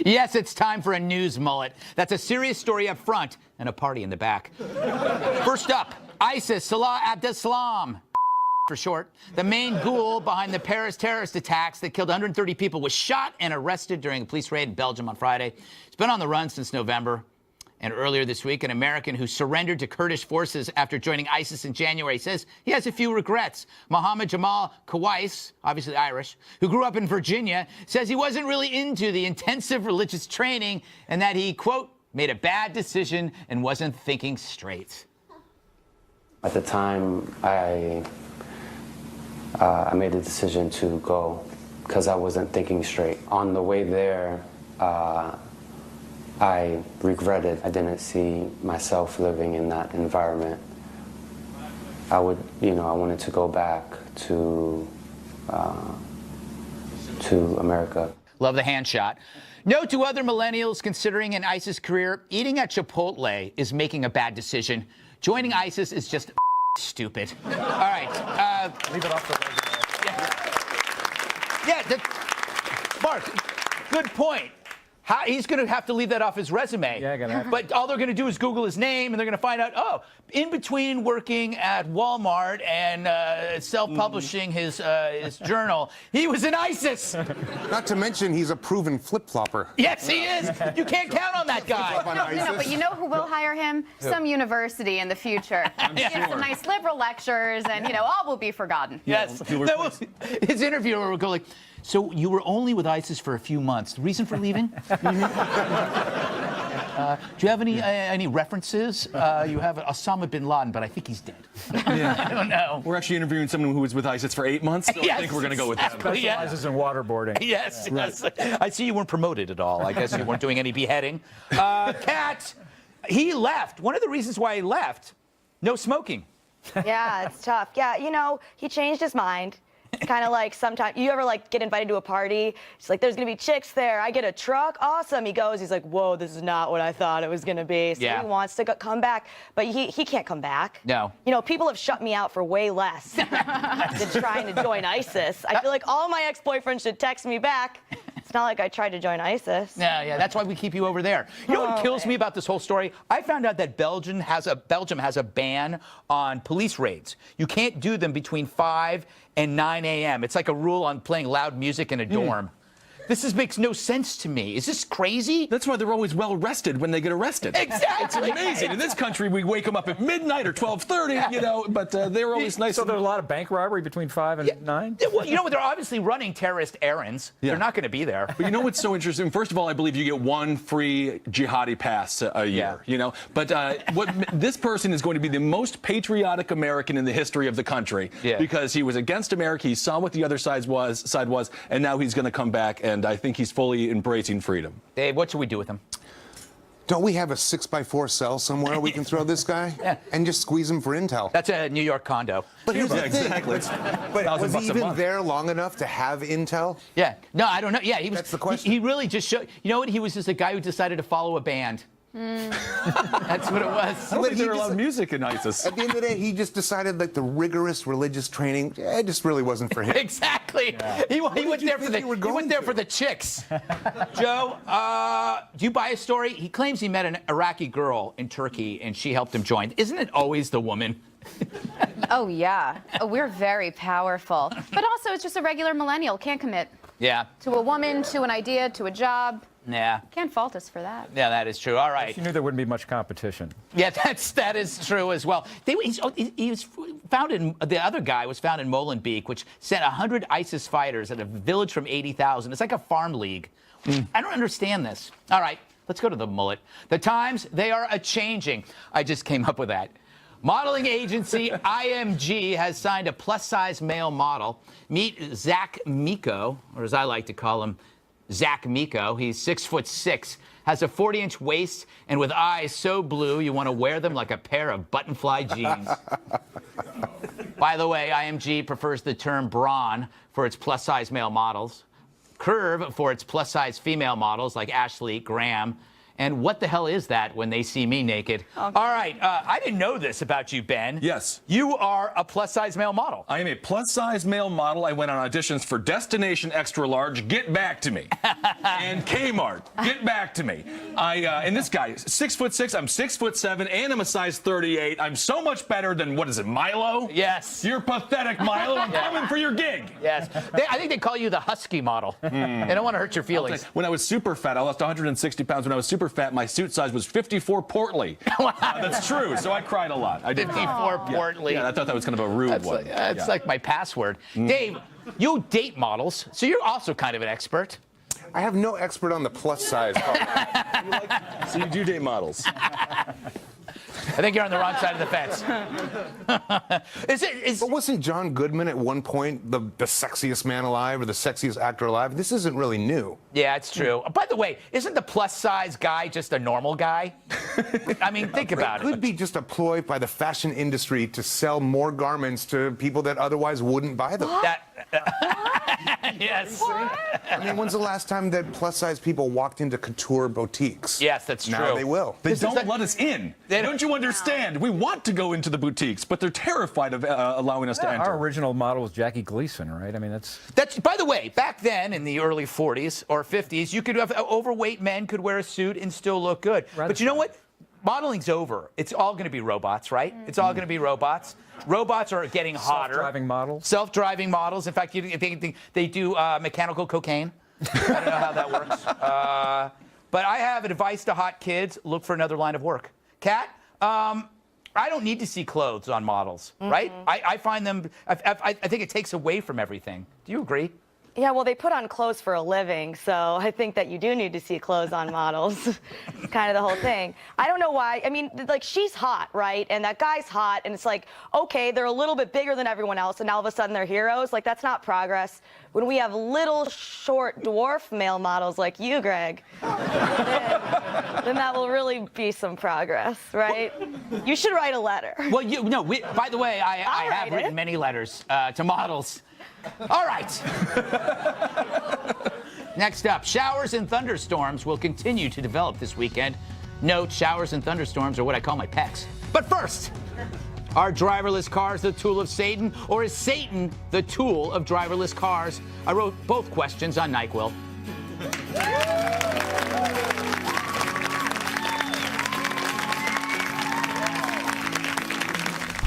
Yes, it's time for a news mullet. That's a serious story up front and a party in the back. First up, ISIS, Salah Abdeslam, for short, the main ghoul behind the Paris terrorist attacks that killed 130 people, was shot and arrested during a police raid in Belgium on Friday. He's been on the run since November. And earlier this week, an American who surrendered to Kurdish forces after joining ISIS in January says he has a few regrets. Mohammed Jamal Kawais, obviously Irish, who grew up in Virginia, says he wasn't really into the intensive religious training and that he, quote, made a bad decision and wasn't thinking straight. At the time, I made the decision to go because I wasn't thinking straight. On the way there, I regretted I didn't see myself living in that environment. I wanted to go back to America. Love the hand shot. Note to other millennials considering an ISIS career, eating at Chipotle is making a bad decision. Joining ISIS is just stupid. All right. Leave it off the resume. Mark, good point. He's going to have to leave that off his resume. Yeah, gonna have. But all they're going to do is Google his name, and they're going to find out, oh, in between working at Walmart and self-publishing his journal, he was in ISIS. Not to mention, he's a proven flip-flopper. Yes, he is. You can't count on that guy. No, but you know who will hire him? Some university in the future. Give some nice liberal lectures, and, all will be forgotten. Yes. His interviewer will go like, so you were only with ISIS for a few months. The reason for leaving? Do you have any references? You have Osama bin Laden, but I think he's dead. I don't know. We're actually interviewing someone who was with ISIS for 8 months, so I think we're going to go with that. Specializes in waterboarding. Yes, yes. I see you weren't promoted at all. I guess you weren't doing any beheading. Kat, he left. One of the reasons why he left, no smoking. Yeah, it's tough. Yeah, he changed his mind. It's kind of like sometimes you ever get invited to a party. It's like there's gonna be chicks there. I get a truck, awesome. He goes, he's like, whoa, this is not what I thought it was gonna be. So he wants to come back, but he can't come back. No. People have shut me out for way less than trying to join ISIS. I feel like all my ex-boyfriends should text me back. It's not like I tried to join ISIS. Yeah, that's why we keep you over there. You know what kills me about this whole story? I found out that Belgium has a ban on police raids. You can't do them between 5 and 9 a.m. It's like a rule on playing loud music in a dorm. This makes no sense to me. Is this crazy? That's why they're always well rested when they get arrested. Exactly. It's amazing. In this country, we wake them up at midnight or 12:30, but they're always nice. So there's a lot of bank robbery between 5 and 9? Well, they're obviously running terrorist errands. They're not going to be there. But you know what's so interesting? First of all, I believe you get one free jihadi pass a year, But this person is going to be the most patriotic American in the history of the country because he was against America. He saw what the other side was, and now he's going to come back, and I think he's fully embracing freedom. Dave, what should we do with him? Don't we have a 6x4 cell somewhere we can throw this guy? And just squeeze him for intel? That's a New York condo. But here's the thing. Exactly. But was he even there long enough to have intel? Yeah. No, I don't know. Yeah, he was. That's the question. He really just showed. You know what? He was just a guy who decided to follow a band. That's what it was. I don't think there allowed music in ISIS. At the end of the day, he just decided the rigorous religious training, it just really wasn't for him. Exactly. Yeah. He went there for the chicks. Joe, do you buy a story? He claims he met an Iraqi girl in Turkey and she helped him join. Isn't it always the woman? Oh, yeah. We're very powerful. But also, it's just a regular millennial. Can't commit. Yeah. To a woman, to an idea, to a job. Yeah. Can't fault us for that. Yeah, that is true. All right. You knew there wouldn't be much competition. Yeah, that is true as well. He was found in, the other guy was found in Molenbeek, which sent 100 ISIS fighters at a village from 80,000. It's like a farm league. I don't understand this. All right, let's go to the mullet. The times, they are a-changing. I just came up with that. Modeling agency IMG has signed a plus-size male model. Meet Zach Miko, or as I like to call him, Zach Miko. He's 6'6", has a 40-inch waist, and with eyes so blue you want to wear them like a pair of button-fly jeans. By the way, IMG prefers the term brawn for its plus-size male models, curve for its plus-size female models like Ashley Graham, And what the hell is that when they see me naked? All right, I didn't know this about you, Ben. Yes. You are a plus-size male model. I am a plus-size male model. I went on auditions for Destination Extra Large, get back to me, and Kmart, get back to me. And this guy, 6'6", I'm 6'7", and I'm a size 38. I'm so much better than, what is it, Milo? Yes. You're pathetic, Milo. I'm coming for your gig. Yes. I think they call you the husky model. They don't want to hurt your feelings. When I was super fat, I lost 160 pounds. When I was super fat, my suit size was 54 portly. Wow. That's true. So I cried a lot. I did 54 portly. Yeah, I thought that was kind of a rude one. That's like my password. Dave, you date models, so you're also kind of an expert. I have no expert on the plus size part. So you do date models. I think you're on the wrong side of the fence. But wasn't John Goodman at one point the sexiest man alive or the sexiest actor alive? This isn't really new. Yeah, it's true. By the way, isn't the plus-size guy just a normal guy? I mean, think about It could be just a ploy by the fashion industry to sell more garments to people that otherwise wouldn't buy them. Yes. I mean, when's the last time that plus-size people walked into couture boutiques? Yes, that's true. Now they will. They don't let us in. Don't you understand? We want to go into the boutiques, but they're terrified of allowing us to enter. Our original model was Jackie Gleason, right? I mean, that's... By the way, back then in the early 40s or 50s, you could have overweight men could wear a suit and still look good. But you know what? Modeling's over. It's all going to be robots, right? It's all going to be robots. Robots are getting hotter. Self-driving models. Self-driving models. In fact, they do mechanical cocaine. I don't know how that works. But I have advice to hot kids: look for another line of work. Kat, I don't need to see clothes on models, right? I find them. I think it takes away from everything. Do you agree? Yeah, well, they put on clothes for a living, so I think that you do need to see clothes on models. It's kind of the whole thing. I don't know why. I mean, like, she's hot, right? And that guy's hot, and it's like, okay, they're a little bit bigger than everyone else, and now all of a sudden they're heroes. Like, that's not progress. When we have little, short, dwarf male models like you, Greg, then that will really be some progress, right? You should write a letter. Well, by the way, I have written many letters to models. All right. Next up, showers and thunderstorms will continue to develop this weekend. Note, showers and thunderstorms are what I call my pecs. But first, are driverless cars the tool of Satan, or is Satan the tool of driverless cars? I wrote both questions on NyQuil.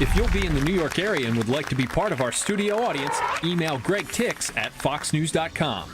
If you'll be in the New York area and would like to be part of our studio audience, email Greg Tix at foxnews.com.